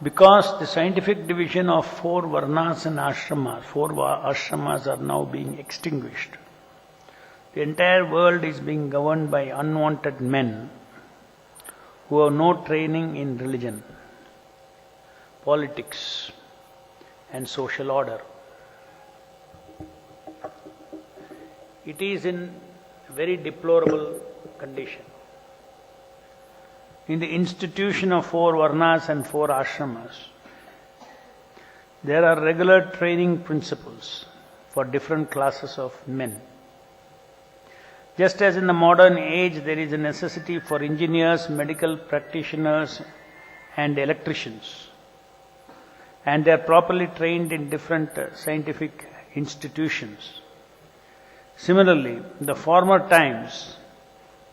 Because the scientific division of 4 varnas and ashramas, 4 ashramas are now being extinguished. The entire world is being governed by unwanted men who have no training in religion, politics, and social order. It is in a very deplorable condition. In the institution of 4 varnas and 4 ashramas, there are regular training principles for different classes of men. Just as in the modern age there is a necessity for engineers, medical practitioners and electricians, and they are properly trained in different scientific institutions. Similarly, in the former times,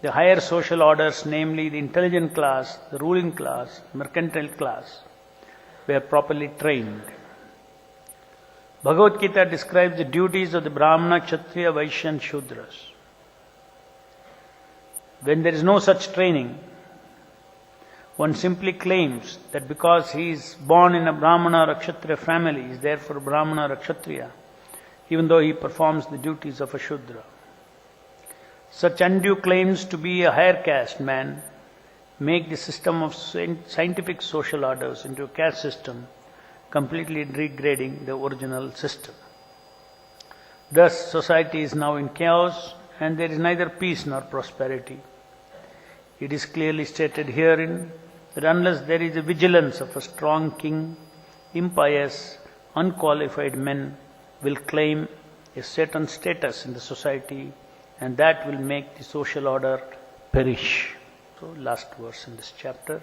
the higher social orders, namely the intelligent class, the ruling class, mercantile class, were properly trained. Bhagavad Gita describes the duties of the Brahmana, Kshatriya, Vaishya and Shudras. When there is no such training, one simply claims that because he is born in a Brahmana or a Kshatriya family, he is therefore a Brahmana or a Kshatriya, even though he performs the duties of a Shudra. Such undue claims to be a higher caste man make the system of scientific social orders into a caste system, completely degrading the original system. Thus, society is now in chaos and there is neither peace nor prosperity. It is clearly stated herein that unless there is a vigilance of a strong king, impious, unqualified men will claim a certain status in the society, and that will make the social order perish. So, last verse in this chapter.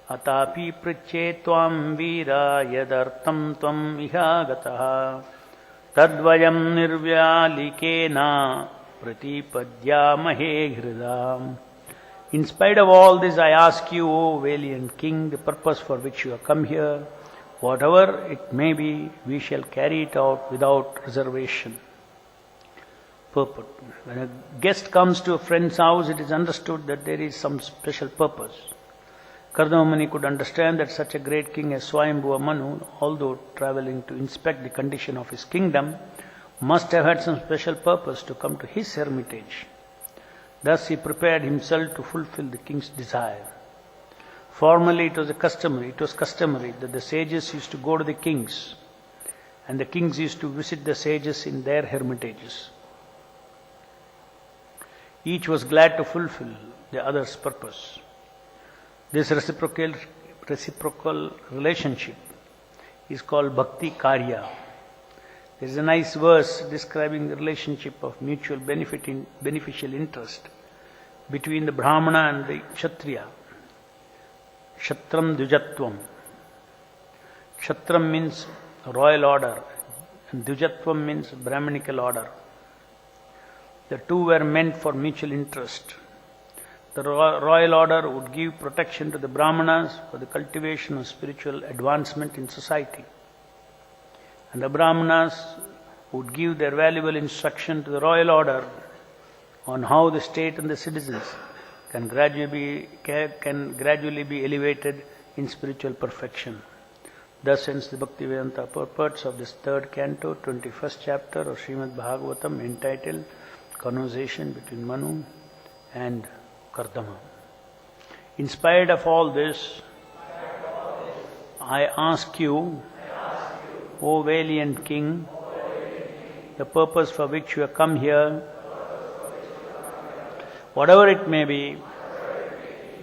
Atapi priche tvam vira yadartam tvam ihagataha tadvayam nirvyalikena pratipadyamahe hridam. In spite of all this, I ask you, O valiant king, the purpose for which you have come here. Whatever it may be, we shall carry it out without reservation. Purport. When a guest comes to a friend's house, it is understood that there is some special purpose. Kardama could understand that such a great king as Swayambhuva Manu, although travelling to inspect the condition of his kingdom, must have had some special purpose to come to his hermitage. Thus he prepared himself to fulfill the king's desire. Formerly it was customary that the sages used to go to the kings, and the kings used to visit the sages in their hermitages. Each was glad to fulfill the other's purpose. This reciprocal relationship is called Bhakti Karya. There is a nice verse describing the relationship of mutual beneficial interest between the Brahmana and the Kshatriya. Kshatram Dvijatvam. Kshatram means royal order and Dvijatvam means Brahmanical order. The two were meant for mutual interest. The royal order would give protection to the Brahmanas for the cultivation of spiritual advancement in society. And the Brahmanas would give their valuable instruction to the royal order on how the state and the citizens can gradually be elevated in spiritual perfection. Thus ends the Bhaktivedanta purports of this 3rd canto, 21st chapter of Srimad Bhagavatam, entitled Conversation between Manu and Kardama. In spite of all this, I ask you, O valiant king, the purpose for which you have come here, whatever it may be,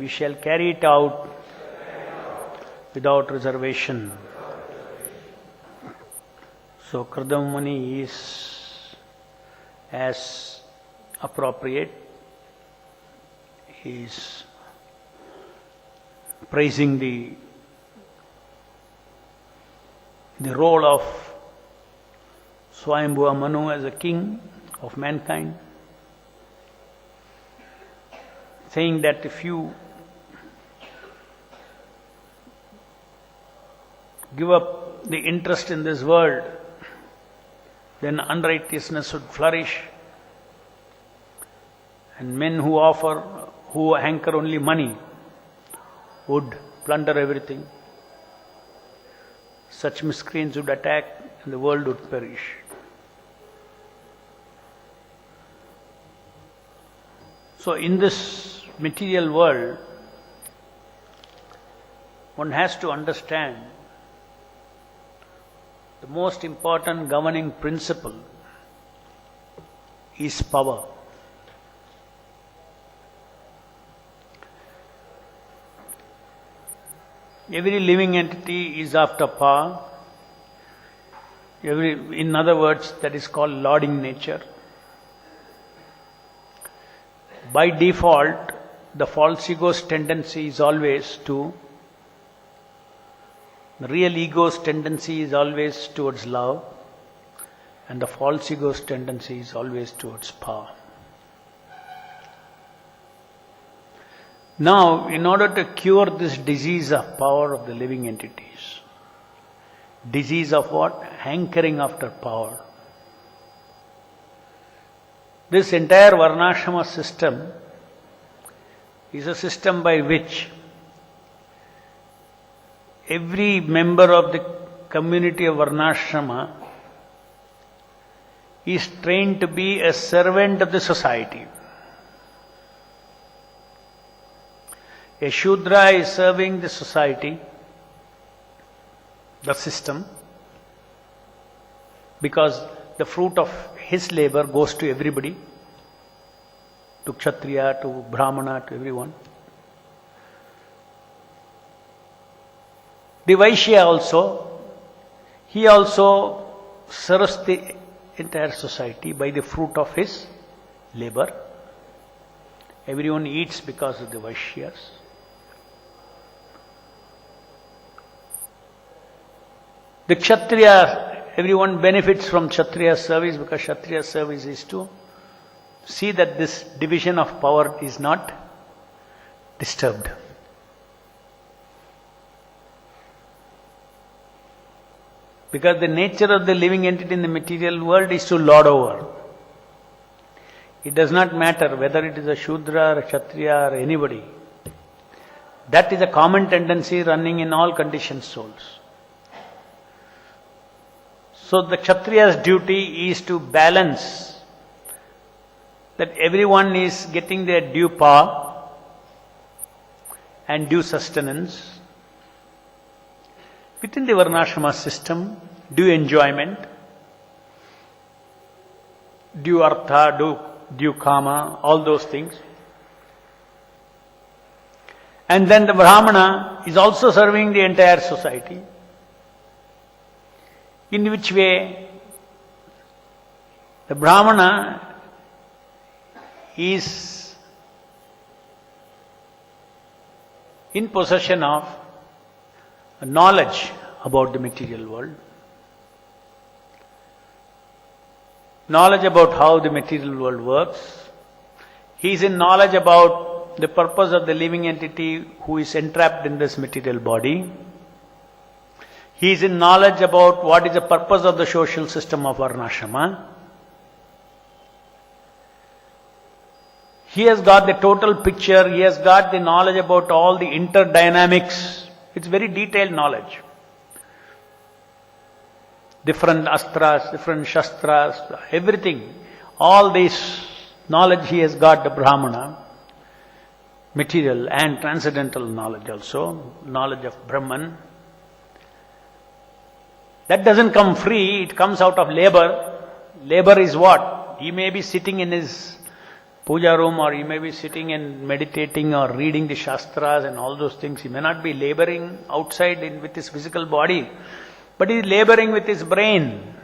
we shall carry it out without reservation. So Kardama Muni is as appropriate. He is praising the role of Swayambhuva Manu as a king of mankind, saying that if you give up the interest in this world, then unrighteousness would flourish, and men who hanker only money would plunder everything. such miscreants would attack and the world would perish. So in this material world, one has to understand the most important governing principle is power. Every living entity is after power. In other words, that is called lording nature. By default, the false ego's tendency is always to, the real ego's tendency is always towards love, and the false ego's tendency is always towards power. Now, in order to cure this disease of power of the living entities, disease of what? Hankering after power. This entire Varnashrama system is a system by which every member of the community of Varnashrama is trained to be a servant of the society. A Shudra is serving the society, the system, because the fruit of his labor goes to everybody, to Kshatriya, to Brahmana, to everyone. The Vaishya also, he also serves the entire society by the fruit of his labor. Everyone eats because of the Vaishyas. The Kshatriya, everyone benefits from Kshatriya service because Kshatriya service is to see that this division of power is not disturbed. Because the nature of the living entity in the material world is to lord over. It does not matter whether it is a Shudra or a Kshatriya or anybody. That is a common tendency running in all conditioned souls. So the Kshatriya's duty is to balance that everyone is getting their due power and due sustenance within the Varnashrama system, due enjoyment, due artha, due kama, all those things. And then the Brahmana is also serving the entire society. In which way? The Brahmana is in possession of knowledge about the material world, knowledge about how the material world works. He is in knowledge about the purpose of the living entity who is entrapped in this material body. He is in knowledge about what is the purpose of the social system of Varnashrama. He has got the total picture, he has got the knowledge about all the interdynamics. It's very detailed knowledge. Different astras, different shastras, everything. All this knowledge he has got, the Brahmana, material and transcendental knowledge also, knowledge of Brahman. That doesn't come free, it comes out of labor. Labor is what? He may be sitting in his puja room, or he may be sitting and meditating or reading the shastras and all those things. He may not be laboring outside with his physical body, but he is laboring with his brain.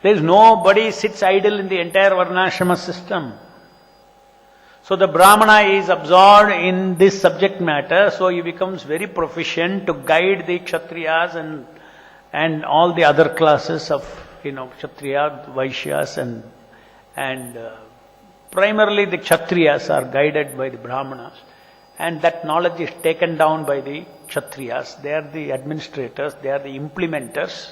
There is nobody sits idle in the entire Varnashrama system. So the Brahmana is absorbed in this subject matter, so he becomes very proficient to guide the Kshatriyas and all the other classes of, Kshatriya, Vaishyas and primarily the Kshatriyas are guided by the Brahmanas, and that knowledge is taken down by the Kshatriyas. They are the administrators, they are the implementers.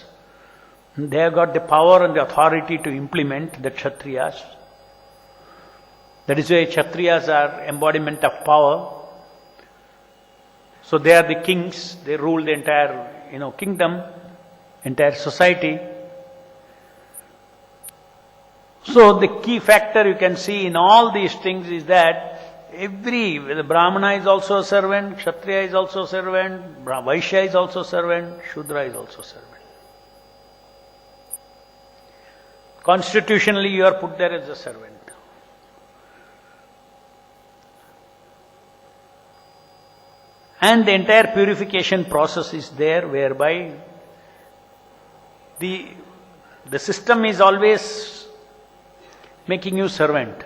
They have got the power and the authority to implement the Kshatriyas. That is why Kshatriyas are embodiment of power. So they are the kings, they rule the entire, kingdom, entire society. So the key factor you can see in all these things is that the Brahmana is also a servant, Kshatriya is also a servant, Vaishya is also a servant, Shudra is also a servant. Constitutionally you are put there as a servant. And the entire purification process is there, whereby the system is always making you servant.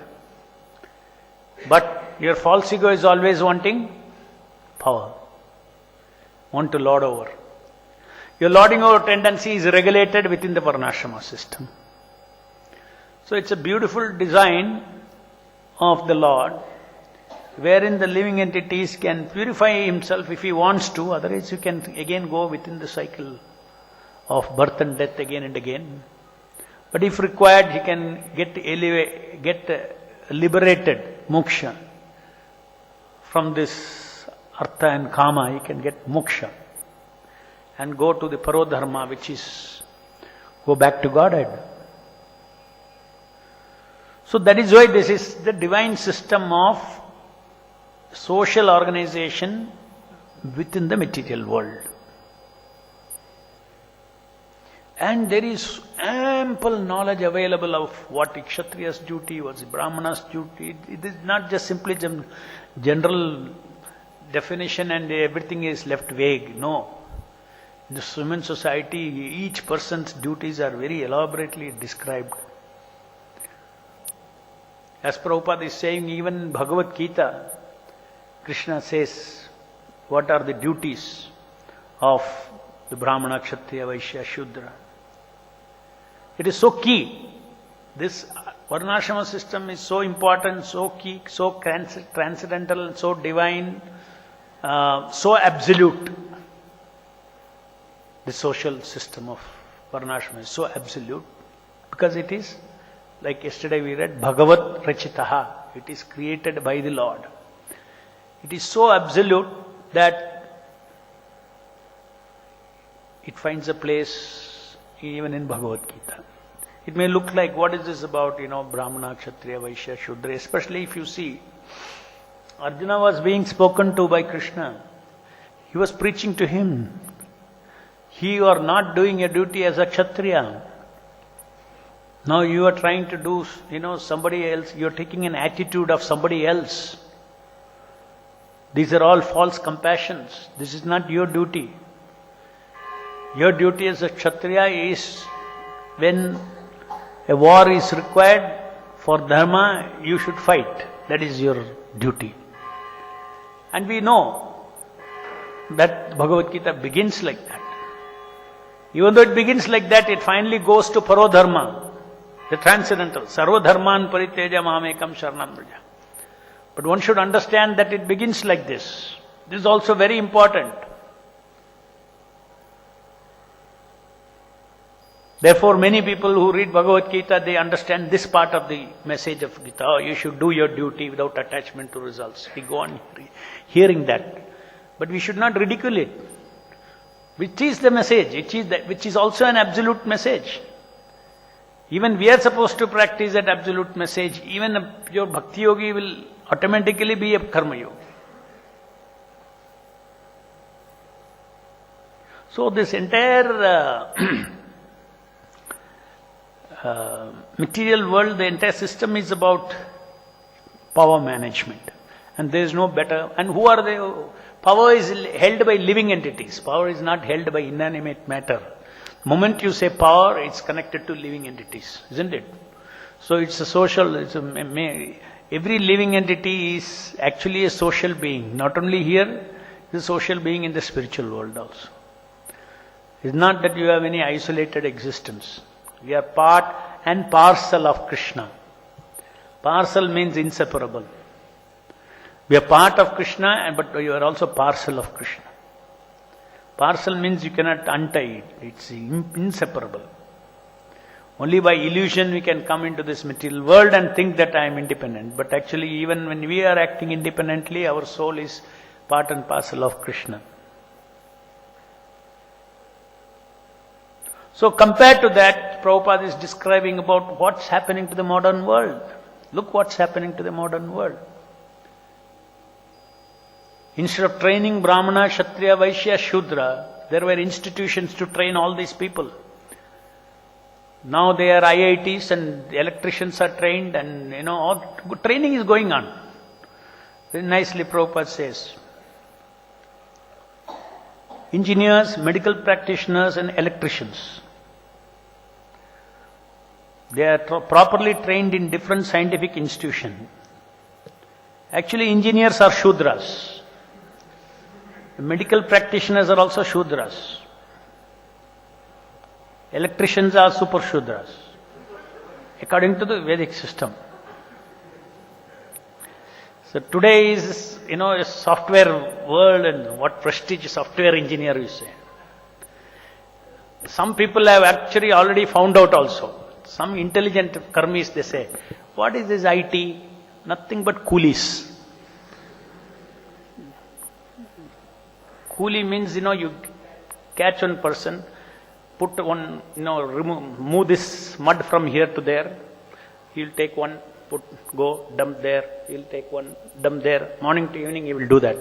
But your false ego is always wanting power, want to lord over. Your lording over tendency is regulated within the varnashrama system. So it's a beautiful design of the Lord, wherein the living entities can purify himself if he wants to, otherwise you can again go within the cycle of birth and death again and again. But if required, he can get liberated, moksha. From this artha and kama, he can get moksha and go to the parodharma, which is go back to Godhead. So that is why this is the divine system of social organization within the material world. And there is ample knowledge available of what is Kshatriya's duty, what is Brahmana's duty. It is not just simply general definition and everything is left vague. No. In the human society, each person's duties are very elaborately described. As Prabhupada is saying, even in Bhagavad Gita, Krishna says, what are the duties of the Brahmana, Kshatriya, Vaishya, Shudra? It is so key. This Varnashrama system is so important, so key, so transcendental, so divine, so absolute. The social system of Varnashrama is so absolute because it is, like yesterday we read, Bhagavat Rachitaha. It is created by the Lord. It is so absolute that it finds a place even in Bhagavad Gita. It may look like, what is this about, Brahmana, Kshatriya, Vaishya, Shudra, especially if you see, Arjuna was being spoken to by Krishna. He was preaching to him. You are not doing your duty as a Kshatriya. Now you are trying to do, somebody else. You are taking an attitude of somebody else. These are all false compassions. This is not your duty. Your duty as a Kshatriya is when a war is required for dharma, you should fight. That is your duty. And we know that Bhagavad Gita begins like that. Even though it begins like that, it finally goes to parodharma, the transcendental. Sarva dharman pariteja mamekam sharanam vraja. But one should understand that it begins like this. This is also very important. Therefore, many people who read Bhagavad Gita, they understand this part of the message of Gita. Oh, you should do your duty without attachment to results. We go on hearing that. But we should not ridicule it. Which is the message? Which is also an absolute message. Even we are supposed to practice that absolute message. Even your bhakti yogi will automatically be a karma yogi. So this entire material world, the entire system is about power management. And there is no better. And who are they? Power is held by living entities. Power is not held by inanimate matter. The moment you say power, it's connected to living entities, isn't it? So it's a social, every living entity is actually a social being. Not only here, it's a social being in the spiritual world also. It's not that you have any isolated existence. We are part and parcel of Krishna. Parcel means inseparable. We are part of Krishna, but you are also parcel of Krishna. Parcel means you cannot untie it. It's inseparable. Only by illusion we can come into this material world and think that I am independent. But actually, even when we are acting independently, our soul is part and parcel of Krishna. So compared to that, Prabhupada is describing about what's happening to the modern world. Look what's happening to the modern world. Instead of training Brahmana, Kshatriya, Vaishya, Shudra, there were institutions to train all these people. Now they are IITs and electricians are trained and all training is going on. Very nicely Prabhupada says. Engineers, medical practitioners and electricians. They are properly trained in different scientific institutions. Actually engineers are Shudras. The medical practitioners are also Shudras. Electricians are super Shudras, according to the Vedic system. So today is, a software world, and what prestige software engineer you say. Some people have actually already found out also. Some intelligent karmis, they say, what is this IT? Nothing but coolies. Coolie means, you catch one person, put one, move this mud from here to there. He'll take one, go, dump there. He'll take one, dump there. Morning to evening, he will do that.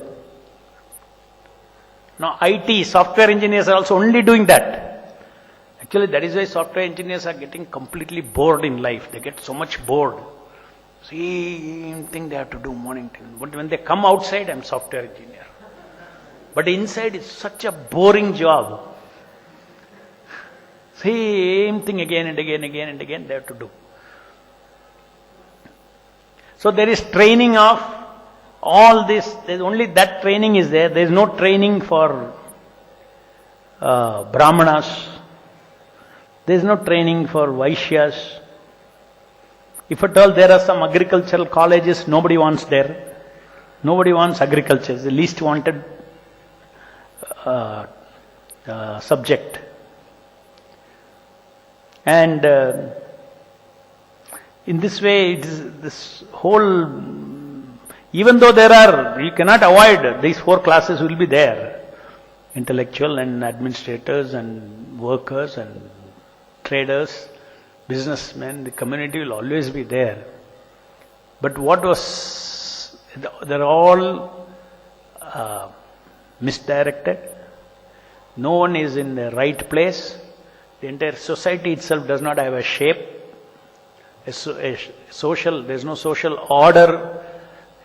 Now, IT, software engineers are also only doing that. Actually, that is why software engineers are getting completely bored in life. They get so much bored. Same thing they have to do morning to evening. But when they come outside, I'm software engineer. But inside, it's such a boring job. Same thing again and again they have to do. So there is training of all this. There's only that training is there. There is no training for Brahmanas. There is no training for Vaishyas. If at all there are some agricultural colleges, nobody wants there. Nobody wants agriculture. It's the least wanted subject. And in this way, it is this whole, even though you cannot avoid, these 4 classes will be there. Intellectual and administrators and workers and traders, businessmen, the community will always be there. But they're all misdirected. No one is in the right place. The entire society itself does not have a shape. There's no social order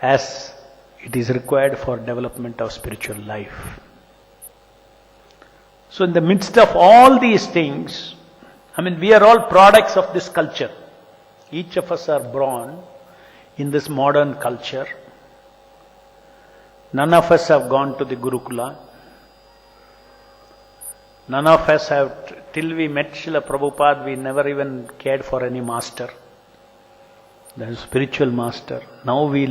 as it is required for development of spiritual life. So in the midst of all these things, we are all products of this culture. Each of us are born in this modern culture. None of us have gone to the Gurukula. None of us have, till we met Srila Prabhupada, we never even cared for any master. There is spiritual master. Now we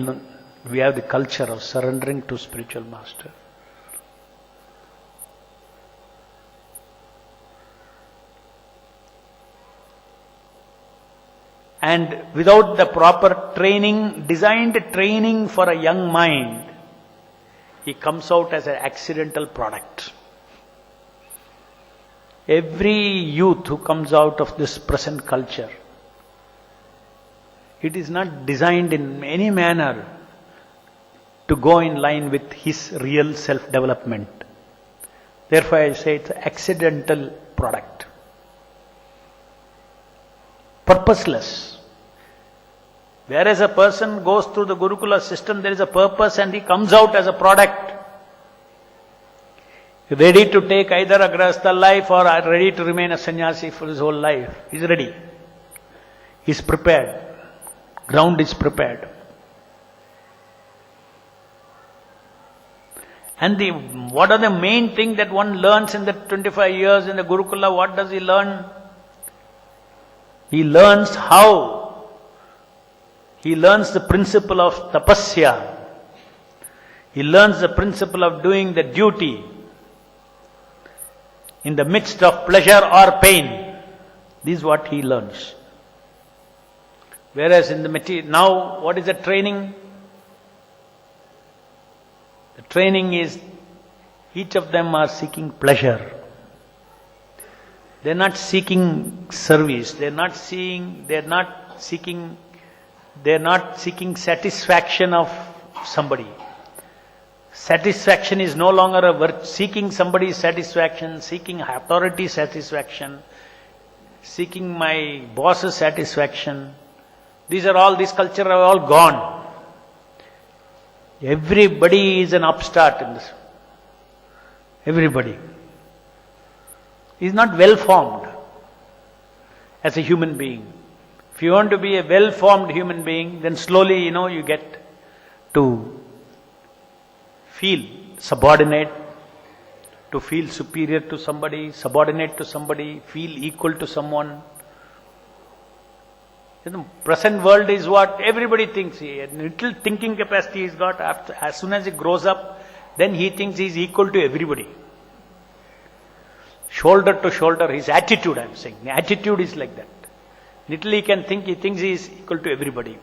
have the culture of surrendering to spiritual master. And without the proper training, designed training for a young mind, he comes out as an accidental product. Every youth who comes out of this present culture, it is not designed in any manner to go in line with his real self-development. Therefore I say it's an accidental product. Purposeless. Whereas a person goes through the Gurukula system, there is a purpose and he comes out as a product. Ready to take either a grahastha life or ready to remain a sannyasi for his whole life. He's ready. He's prepared. Ground is prepared. And what are the main thing that one learns in the 25 years in the Gurukula? What does he learn? He learns how. He learns the principle of tapasya. He learns the principle of doing the duty in the midst of pleasure or pain. This is what he learns. Whereas in the now, what is the training? The training is, each of them are seeking pleasure. They're not seeking service. They're not seeking satisfaction of somebody. Satisfaction is no longer a work. Seeking somebody's satisfaction, seeking authority satisfaction, seeking my boss's satisfaction. This culture are all gone. Everybody is an upstart in this. Everybody is not well formed as a human being. If you want to be a well formed human being, then slowly, you get to feel subordinate, to feel superior to somebody, subordinate to somebody, feel equal to someone. The present world is what everybody thinks. A little thinking capacity he's got. As soon as he grows up, then he thinks he's equal to everybody. Shoulder to shoulder, his attitude, I'm saying. The attitude is like that. Little he can think, he thinks he is equal to everybody.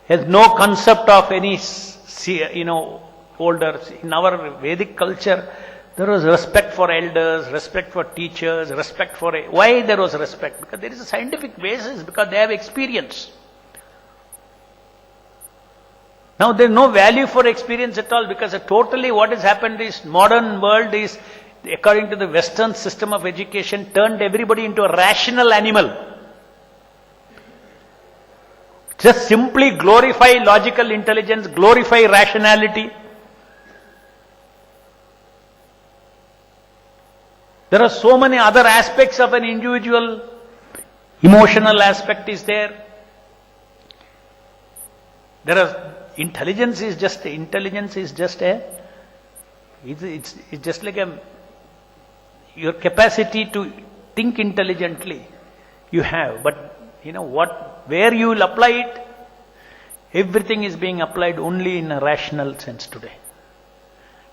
He has no concept of any, elders. In our Vedic culture, there was respect for elders, respect for teachers, respect for... Why there was respect? Because there is a scientific basis, because they have experience. Now there is no value for experience at all, because totally what has happened is, modern world is, according to the Western system of education, turned everybody into a rational animal. Just simply glorify logical intelligence, glorify rationality. There are so many other aspects of an individual. Emotional aspect is there. Intelligence is just like your capacity to think intelligently you have, but where you will apply it, everything is being applied only in a rational sense today.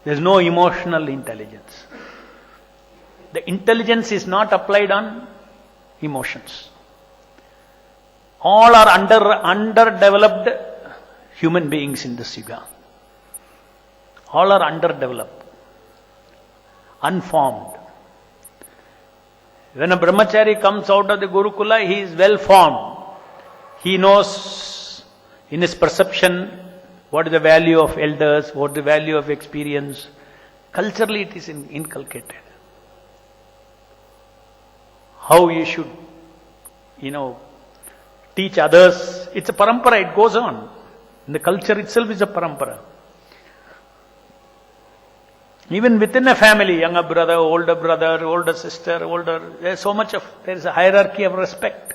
There is no emotional intelligence. The intelligence is not applied on emotions. All are underdeveloped human beings in this yuga. All are underdeveloped, unformed. When a brahmachari comes out of the Gurukula, he is well formed. He knows in his perception what is the value of elders, what is the value of experience. Culturally it is inculcated. How you should, teach others. It's a parampara, it goes on. And the culture itself is a parampara. Even within a family, younger brother, older sister, there's a hierarchy of respect.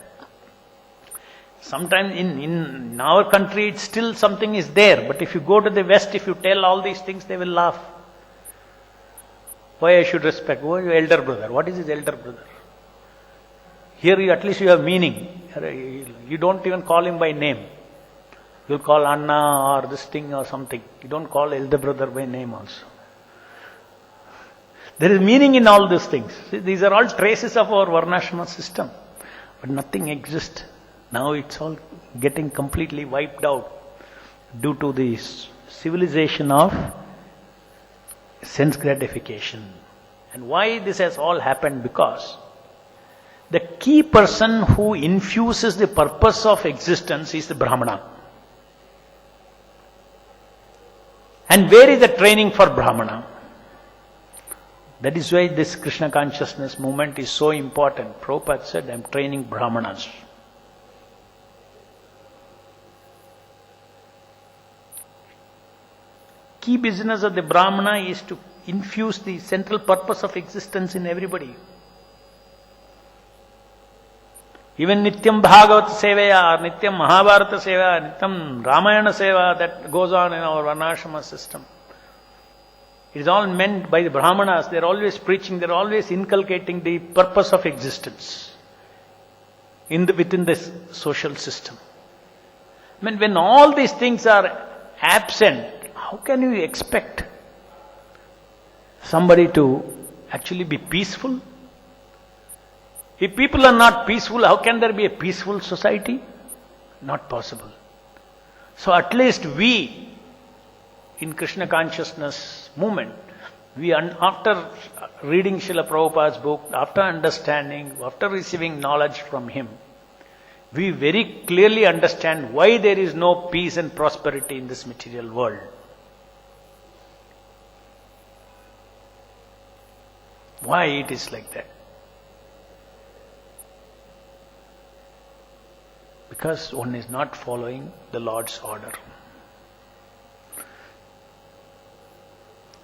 Sometimes in our country, it's still something is there. But if you go to the West, if you tell all these things, they will laugh. Why I should respect? Oh, your elder brother. What is his elder brother? Here at least you have meaning. You don't even call him by name. You'll call Anna or this thing or something. You don't call elder brother by name also. There is meaning in all these things. See, these are all traces of our Varnashrama system. But nothing exists. Now it's all getting completely wiped out due to the civilization of sense gratification. And why this has all happened? Because the key person who infuses the purpose of existence is the Brahmana. And where is the training for Brahmana? That is why this Krishna consciousness movement is so important. Prabhupada said, I am training Brahmanas. Key business of the Brahmana is to infuse the central purpose of existence in everybody. Even Nityam Bhagavata Sevaya, or Nityam Mahabharata Sevaya, Nityam Ramayana Seva that goes on in our Varnashrama system. It is all meant by the Brahmanas. They are always preaching, they are always inculcating the purpose of existence within this social system. I mean, when all these things are absent, how can you expect somebody to actually be peaceful? If people are not peaceful, how can there be a peaceful society? Not possible. So at least we, in Krishna consciousness movement, After reading Srila Prabhupada's book, after understanding, after receiving knowledge from him, we very clearly understand why there is no peace and prosperity in this material world. Why it is like that? Because one is not following the Lord's order.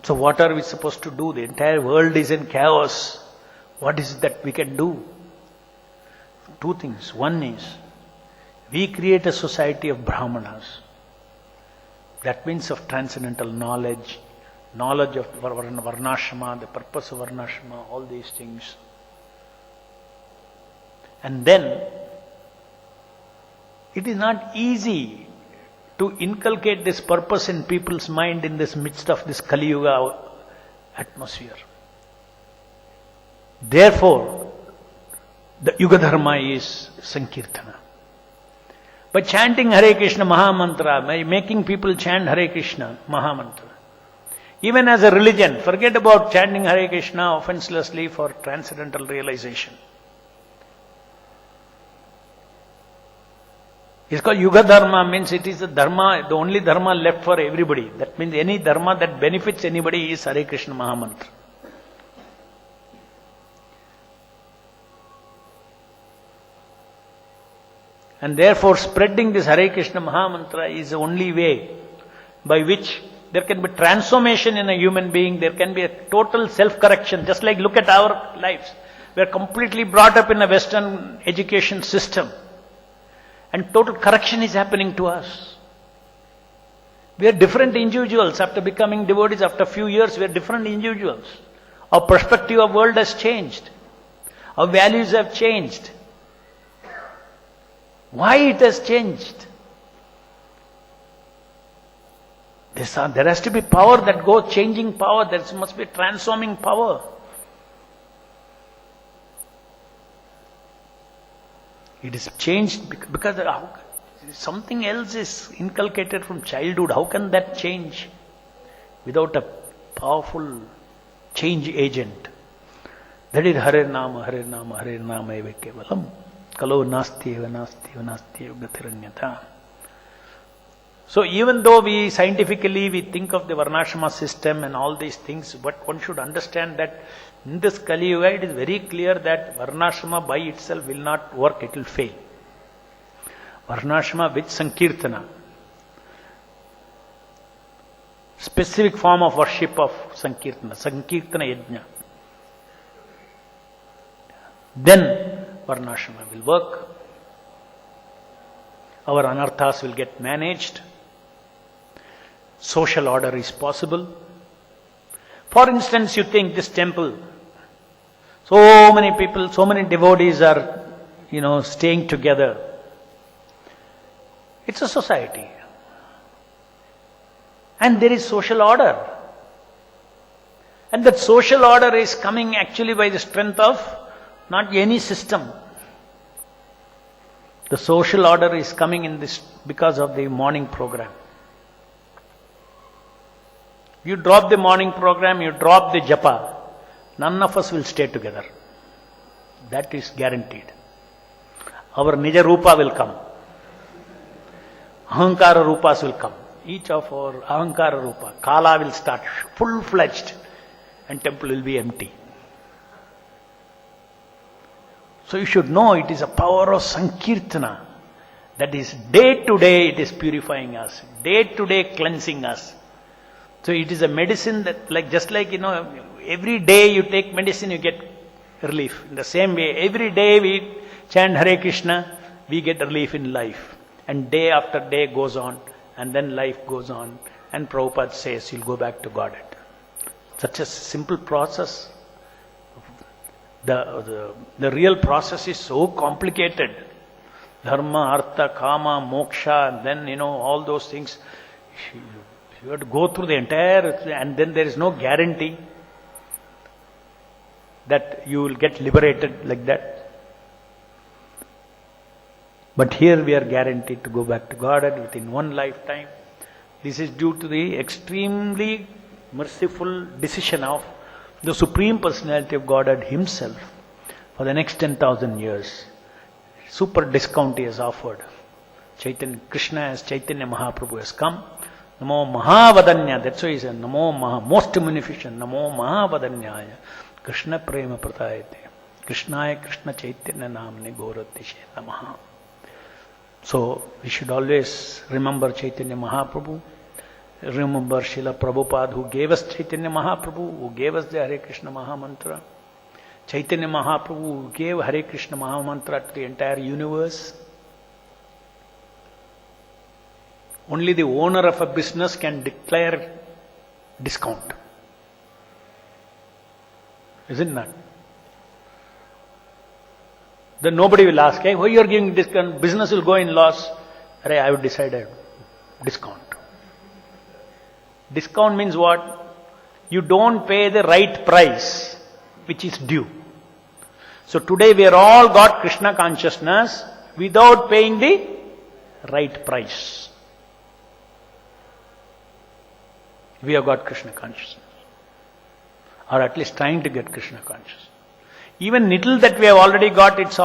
So what are we supposed to do? The entire world is in chaos. What is it that we can do? Two things. One is, we create a society of Brahmanas. That means of transcendental knowledge, knowledge of Varnashrama, the purpose of Varnashrama, all these things. And then, it is not easy to inculcate this purpose in people's mind in this midst of this Kali Yuga atmosphere. Therefore, the Yuga Dharma is Sankirtana. By chanting Hare Krishna Mahamantra, by making people chant Hare Krishna Mahamantra, even as a religion, forget about chanting Hare Krishna offenselessly for transcendental realization. It's called Yuga Dharma, means it is the Dharma, the only Dharma left for everybody. That means any Dharma that benefits anybody is Hare Krishna Mahamantra. And therefore spreading this Hare Krishna Mahamantra is the only way by which there can be transformation in a human being, there can be a total self-correction. Just like look at our lives. We are completely brought up in a Western education system. And total correction is happening to us. We are different individuals after becoming devotees. After a few years, we are different individuals. Our perspective of world has changed. Our values have changed. Why it has changed? There has to be power that goes, changing power. There must be transforming power. It is changed because something else is inculcated from childhood. How can that change without a powerful change agent? That is Hare Nama, Hare Nama, Hare Nama eva kevalam. Kalo nasti eva nasti eva nasti eva gatiranyata. So even though we scientifically we think of the Varnashrama system and all these things, but one should understand that in this Kali Yuga, it is very clear that Varnashrama by itself will not work, it will fail. Varnashrama with Sankirtana, specific form of worship of Sankirtana, Sankirtana Yajna. Then Varnashrama will work. Our anarthas will get managed. Social order is possible. For instance, you think this temple, so many people, so many devotees are, staying together. It's a society. And there is social order. And that social order is coming actually by the strength of not any system. The social order is coming in this because of the morning program. You drop the morning program, you drop the japa, none of us will stay together. That is guaranteed. Our Nija Rupa will come. Ahankara Rupas will come. Each of our Ahankara Rupa, Kala will start full-fledged and temple will be empty. So you should know it is a power of Sankirtana. That is day to day it is purifying us. Day to day cleansing us. So it is a medicine that just like every day you take medicine you get relief. In the same way, every day we chant Hare Krishna, we get relief in life. And day after day goes on and then life goes on. And Prabhupada says you'll go back to Godhead. Such a simple process. The real process is so complicated. Dharma, Artha, Kama, Moksha, and then all those things. You have to go through the entire, and then there is no guarantee that you will get liberated like that. But here we are guaranteed to go back to Godhead within one lifetime. This is due to the extremely merciful decision of the Supreme Personality of Godhead Himself for the next 10,000 years. Super discount He has offered. Chaitanya, Krishna as Chaitanya Mahaprabhu has come. Namo Mahavadanya, that's why He said, Namo Maha, most munificent, Namo Mahavadanyaya, Krishna Prema Pratayate, Krishnaya Krishna Chaitanya Namne Gauratishe Namaha. So, we should always remember Chaitanya Mahaprabhu, remember Srila Prabhupada who gave us Chaitanya Mahaprabhu, who gave us the Hare Krishna Mahamantra. Chaitanya Mahaprabhu who gave Hare Krishna Mahamantra to the entire universe. Only the owner of a business can declare discount. Isn't that? Then nobody will ask, hey, why you are giving discount? Business will go in loss. Arey, I have decided. Discount. Discount means what? You don't pay the right price, which is due. So today we are all got Krishna consciousness without paying the right price. We have got Krishna consciousness. Or at least trying to get Krishna consciousness. Even little that we have already got, it's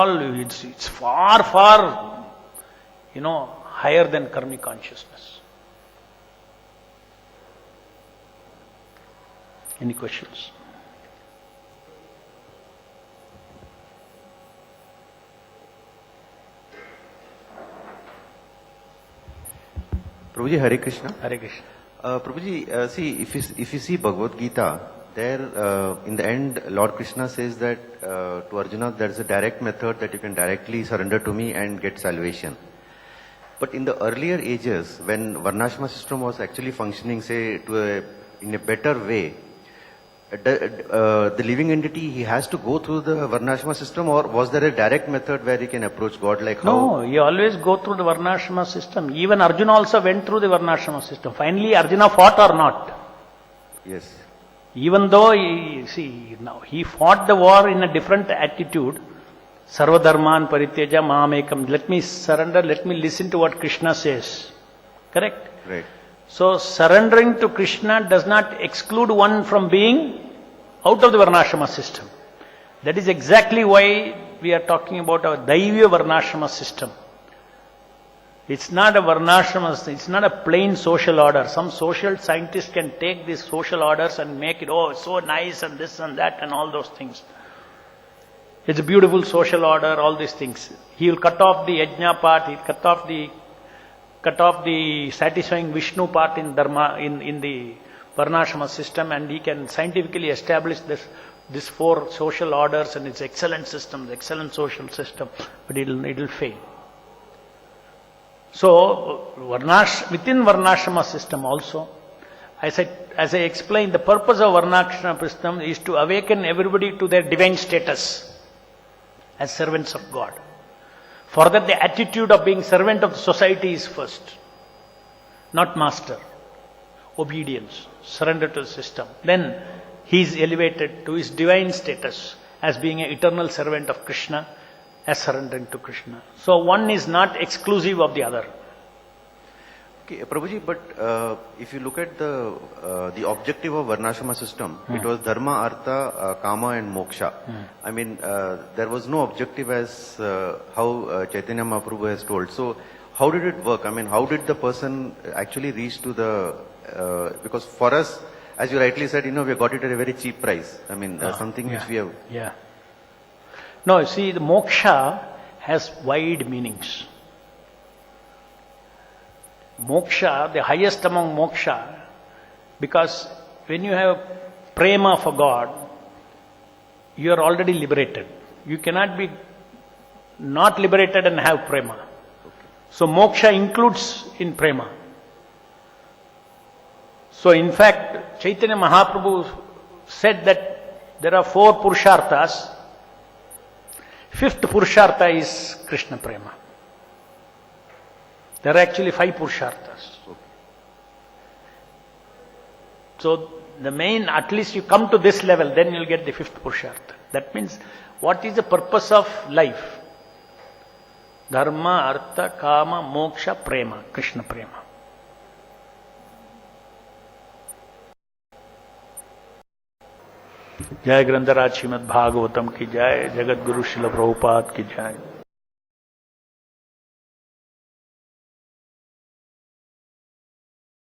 far, far, higher than karmic consciousness. Any questions? Prabhuji, Hare Krishna. Hare Krishna. Prabhuji, see, if you see Bhagavad Gita, there in the end, Lord Krishna says that to Arjuna, there is a direct method that you can directly surrender to me and get salvation. But in the earlier ages, when Varnashama system was actually functioning, say, in a better way, the living entity, he has to go through the Varnashama system, or was there a direct method where he can approach God like how? No, you always go through the Varnashama system. Even Arjuna also went through the Varnashama system. Finally, Arjuna fought or not? Yes. Even though, he fought the war in a different attitude. Sarvadharman parityaja mamekam. Let me surrender, let me listen to what Krishna says. Correct? Right. So, surrendering to Krishna does not exclude one from being out of the Varnashama system. That is exactly why we are talking about our Daivya Varnashama system. It's not a Varnashama, it's not a plain social order. Some social scientist can take these social orders and make it, so nice and this and that and all those things. It's a beautiful social order, all these things. He will cut off the yajna part, he'll cut off the satisfying Vishnu part in Dharma, in the Varnashama system, and he can scientifically establish this four social orders and its excellent system, the excellent social system, but it'll fail. So, within Varnashama system also, as I explained, the purpose of Varnashama system is to awaken everybody to their divine status as servants of God. For that, the attitude of being servant of the society is first, not master. Obedience, surrender to the system. Then he is elevated to his divine status as being an eternal servant of Krishna, as surrendering to Krishna. So one is not exclusive of the other. Okay, Prabhuji, but if you look at the objective of Varnashama system, it was Dharma, Artha, Kama and Moksha. I mean, there was no objective as how Chaitanya Mahaprabhu has told. So, how did it work? I mean, how did the person actually reach to the, because for us, as you rightly said, we got it at a very cheap price. I mean, something which we have. Yeah. No, see, the moksha has wide meanings. Moksha, the highest among moksha, because when you have prema for God, you are already liberated. You cannot be not liberated and have prema. So moksha includes in prema. So in fact, Chaitanya Mahaprabhu said that there are 4 Purusharthas. 5th Purushartha is Krishna Prema. There are actually 5 Purusharthas. So the main, at least you come to this level, then you'll get the 5th Purushartha. That means, what is the purpose of life? Dharma, Artha, Kama, Moksha, Prema, Krishna Prema. जय ग्रंथराज श्रीमद् भागवतम की जय, जगत गुरु श्रील प्रभुपाद की जय।